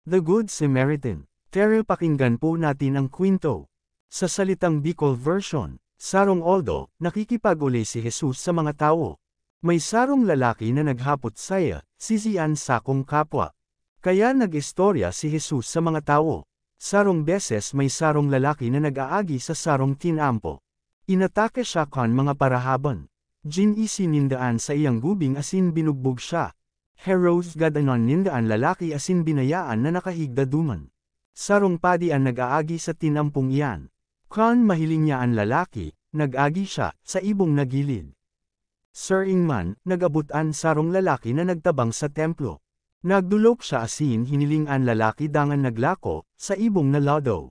The Good Samaritan. Tara pakinggan po natin ang kwento. Sa salitang Bicol version, Sarong Aldo, nakikipag-uli si Jesus sa mga tao. May sarong lalaki na naghapot saya, sisian sakong kapwa. Kaya nag-istorya si Jesus sa mga tao. Sarong beses may sarong lalaki na nag-aagi sa sarong tinampo. Inatake siya kan mga parahaban. Isinindaan sa iyang gubing asin binugbog siya. Heroes gadanon nindaan lalaki asin binayaan na nakahigda duman. Sarong padi ang nag-aagi sa tinampong iyan. Kan mahiling niya ang lalaki, nag-agi siya, sa ibong nagilid. Sir Ingman, nag-abutan sarong lalaki na nagtabang sa templo. Nagdulok siya asin hiniling ang lalaki dangan naglako, sa ibong naladaw.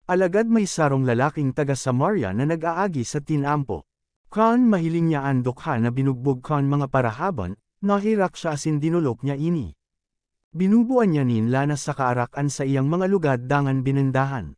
Alagad may sarong lalaking taga Samaria na nag-aagi sa tinampo. Kan mahiling niya ang dukha na binugbog kan mga parahaban, nahirak siya asin dinulok niya ini. Binubuan niya lanas sa kaarakan sa iyang mga lugad dangan binendahan.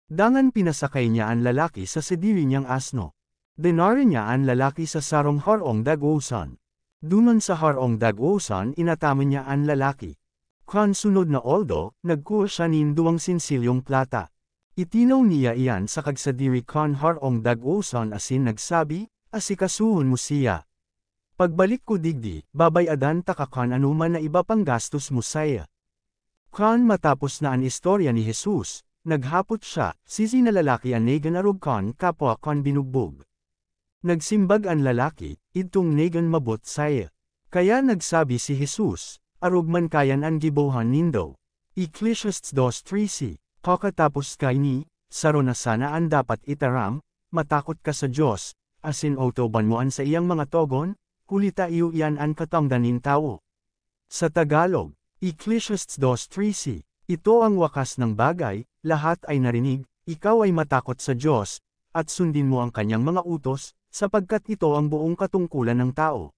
Dangan pinasakay niya ang lalaki sa sediri niyang asno. Dinari niya ang lalaki sa sarong harong dagosan. Duman sa harong dagosan inataman niya ang lalaki. Kan sunod na Aldo, nagkuha siya duwang sinsilyong plata. Itinaw niya iyan sa kagsadiri kan harong dagosan asin nagsabi, asikasuhon mo siya. Pagbalik ko digdi, babayadan takakan anuman na iba pang gastos mo saya. Kan matapos na ang istorya ni Jesus, naghapot siya, sisi na lalaki ang negan arugkan kapwa kan binugbog. Nagsimbag ang lalaki, itong negan mabot saya. Kaya nagsabi si Jesus, arugman kayan ang gibohan nindo. Ecclesiastes 2:3. Kakatapos kay ni, saro na sana ang dapat itaram, matakot ka sa Diyos, asin otoban mo an sa iyang mga togon, kulita iyo iyan ang katangdanin tao. Sa Tagalog, Ecclesiastes 2:3. Ito ang wakas ng bagay, lahat ay narinig, ikaw ay matakot sa Diyos, at sundin mo ang kanyang mga utos, sapagkat ito ang buong katungkulan ng tao.